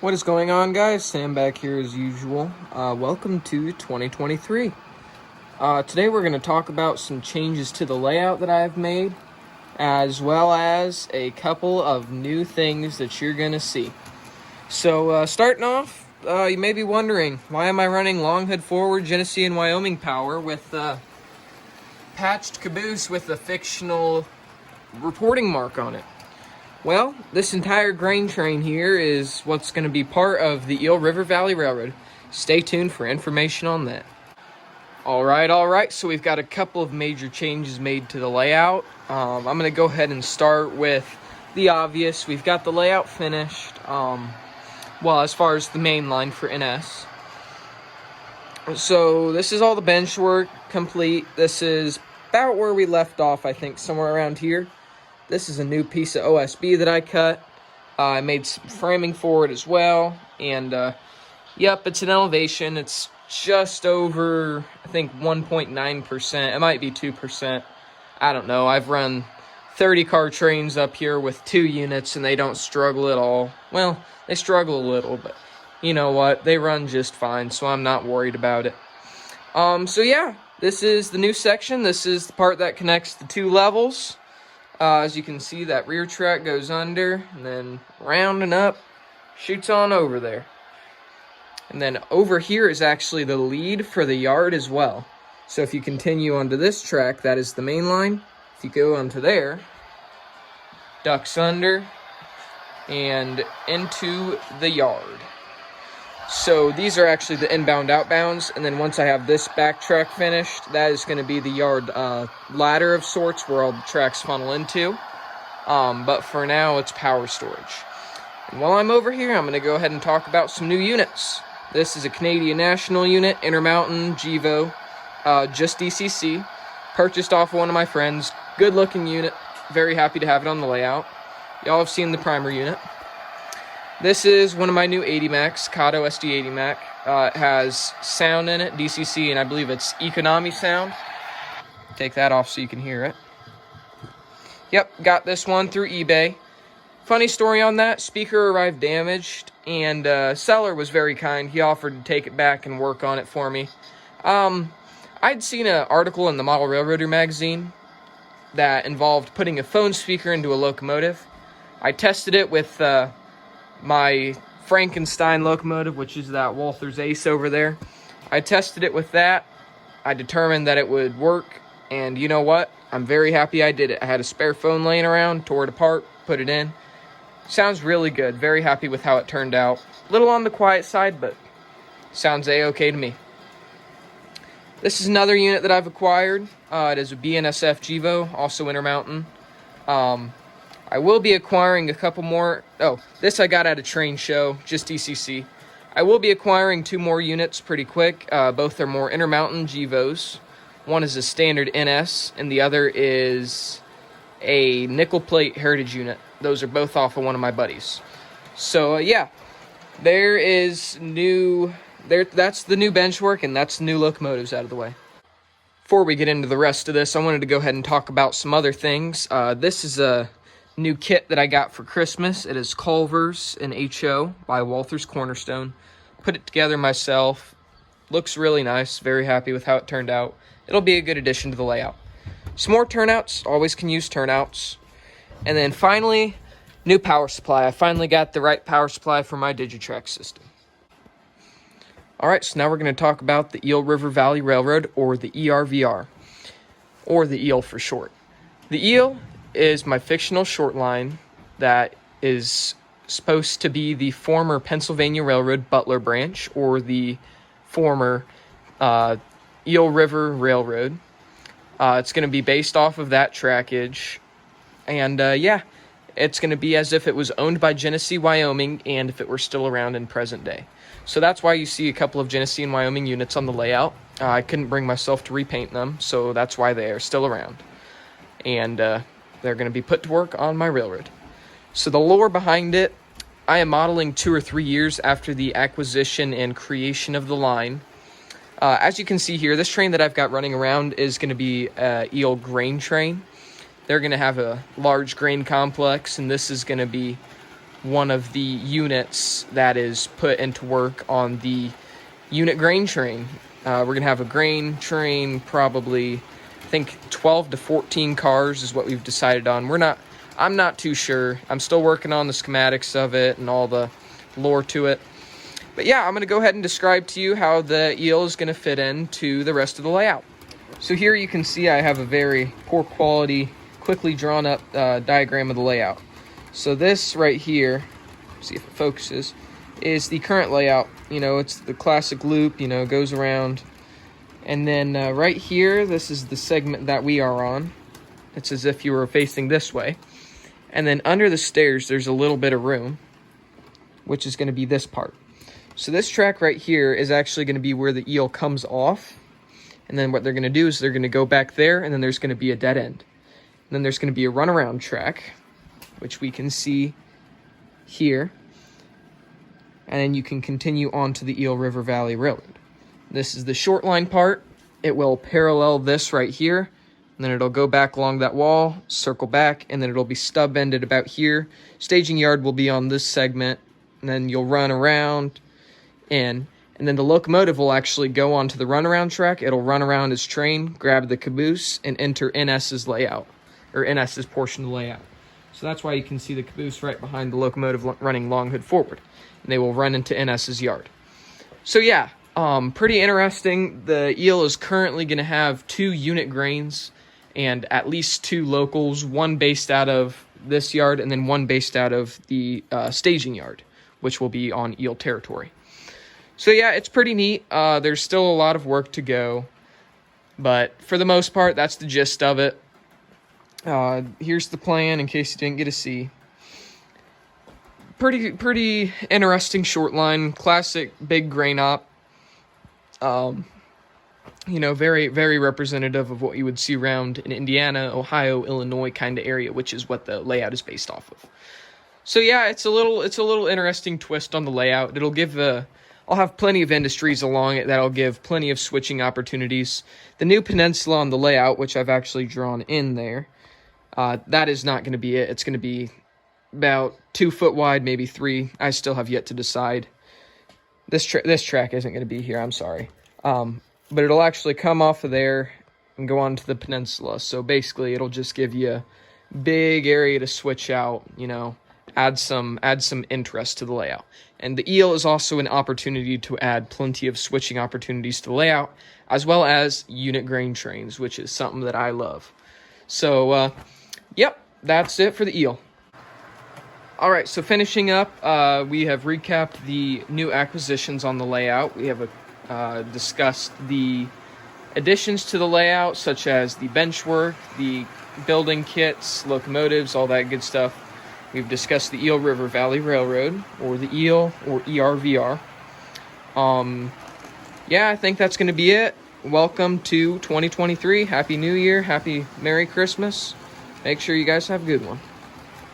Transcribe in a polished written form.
What is going on, guys? Sam back here as usual. Welcome to 2023. Today we're going to talk about some changes to the layout that I've made, as well as a couple of new things that you're going to see. So starting off, you may be wondering, why am I running long hood forward Genesee and Wyoming power with patched caboose with a fictional reporting mark on it? Well, this entire grain train here is what's going to be part of the Eel River Valley Railroad. Stay tuned for information on that. Alright, so we've got a couple of major changes made to the layout. I'm going to go ahead and start with the obvious. We've got the layout finished, as far as the main line for NS. So this is all the bench work complete. This is about where we left off, I think, somewhere around here. This is a new piece of OSB that I cut. I made some framing for it as well. And, yep, it's an elevation. It's just over, I think, 1.9%. It might be 2%. I don't know. I've run 30-car trains up here with 2 units, and they don't struggle at all. Well, they struggle a little, but you know what? They run just fine, so I'm not worried about it. So, yeah, this is the new section. This is the part that connects the 2 levels. As you can see, that rear track goes under, and then rounding up, shoots on over there. And then over here is actually the lead for the yard as well. So if you continue onto this track, that is the main line. If you go onto there, ducks under, and into the yard. So these are actually the inbound outbounds, and then once I have this back track finished, that is going to be the yard ladder of sorts where all the tracks funnel into. But for now, it's power storage. And while I'm over here, I'm going to go ahead and talk about some new units. This is a Canadian National unit, Intermountain Gevo, just DCC, purchased off of one of my friends. Good looking unit, very happy to have it on the layout. Y'all have seen the primer unit. This is one of my new 80 Macs, Kato SD 80 Mac. It has sound in it, DCC, and I believe it's economy sound. Take that off so you can hear it. Yep, got this one through eBay. Funny story on that, speaker arrived damaged, and seller was very kind. He offered to take it back and work on it for me. I'd seen an article in the Model Railroader magazine that involved putting a phone speaker into a locomotive. I tested it with my Frankenstein locomotive, which is that Walther's Ace over there. I tested it with that. I determined that it would work, and you know what? I'm very happy I did it. I had a spare phone laying around, tore it apart, put it in. Sounds really good. Very happy with how it turned out. A little on the quiet side, but sounds a-okay to me. This is another unit that I've acquired. It is a BNSF Gevo, also Intermountain. I will be acquiring a couple more. Oh, this I got at a train show, just DCC. I will be acquiring 2 more units pretty quick. Both are more Intermountain Gevos. One is a standard NS, and the other is a nickel plate heritage unit. Those are both off of one of my buddies. So, yeah, there is new. That's the new bench work, and that's the new locomotives out of the way. Before we get into the rest of this, I wanted to go ahead and talk about some other things. This is a new kit that I got for Christmas. It is Culver's and HO by Walther's Cornerstone. Put it together myself. Looks really nice. Very happy with how it turned out. It'll be a good addition to the layout. Some more turnouts. Always can use turnouts. And then finally, new power supply. I finally got the right power supply for my Digitrax system. Alright, so now we're going to talk about the Eel River Valley Railroad, or the ERVR, or the Eel for short. The Eel is my fictional short line that is supposed to be the former Pennsylvania Railroad Butler branch, or the former Eel River Railroad. It's going to be based off of that trackage, and yeah, it's going to be as if it was owned by Genesee, Wyoming, and if it were still around in present day. So that's why you see a couple of Genesee and Wyoming units on the layout. I couldn't bring myself to repaint them, so that's why they are still around. And they're going to be put to work on my railroad. So the lore behind it, I am modeling 2 or 3 years after the acquisition and creation of the line. As you can see here, this train that I've got running around is going to be an Eel grain train. They're going to have a large grain complex, and this is going to be one of the units that is put into work on the unit grain train. We're going to have a grain train, probably, I think 12 to 14 cars is what we've decided on. I'm not too sure. I'm still working on the schematics of it and all the lore to it. But yeah, I'm going to go ahead and describe to you how the eel is going to fit into the rest of the layout. So here you can see I have a very poor quality, quickly drawn up diagram of the layout. So this right here, see if it focuses, is the current layout. You know, it's the classic loop, you know, goes around. And then right here, this is the segment that we are on. It's as if you were facing this way. And then under the stairs, there's a little bit of room, which is going to be this part. So this track right here is actually going to be where the eel comes off. And then what they're going to do is they're going to go back there, and then there's going to be a dead end. And then there's going to be a runaround track, which we can see here. And then you can continue on to the Eel River Valley Railroad. This is the short line part. It will parallel this right here. And then it'll go back along that wall, circle back, and then it'll be stub-ended about here. Staging yard will be on this segment. And then you'll run around in. And then the locomotive will actually go onto the runaround track. It'll run around its train, grab the caboose, and enter NS's layout, or NS's portion of the layout. So that's why you can see the caboose right behind the locomotive running long hood forward. And they will run into NS's yard. So yeah, pretty interesting. The eel is currently going to have 2 unit grains and at least 2 locals, one based out of this yard and then one based out of the staging yard, which will be on eel territory. So yeah, it's pretty neat. There's still a lot of work to go, but for the most part, that's the gist of it. Here's the plan in case you didn't get to see. Pretty interesting short line, classic big grain op. You know, very, very representative of what you would see around in Indiana, Ohio, Illinois kind of area, which is what the layout is based off of. So yeah, it's a little interesting twist on the layout. It'll give I'll have plenty of industries along it that'll give plenty of switching opportunities. The new peninsula on the layout, which I've actually drawn in there, that is not going to be it. It's going to be about 2 foot wide, maybe 3. I still have yet to decide. This track isn't going to be here, I'm sorry. But it'll actually come off of there and go on to the peninsula. So basically, it'll just give you a big area to switch out, you know, add some interest to the layout. And the eel is also an opportunity to add plenty of switching opportunities to the layout, as well as unit grain trains, which is something that I love. So, yep, that's it for the eel. All right, so finishing up, we have recapped the new acquisitions on the layout. We have discussed the additions to the layout, such as the bench work, the building kits, locomotives, all that good stuff. We've discussed the Eel River Valley Railroad, or the EEL, or ERVR. Yeah, I think that's going to be it. Welcome to 2023. Happy New Year. Happy Merry Christmas. Make sure you guys have a good one.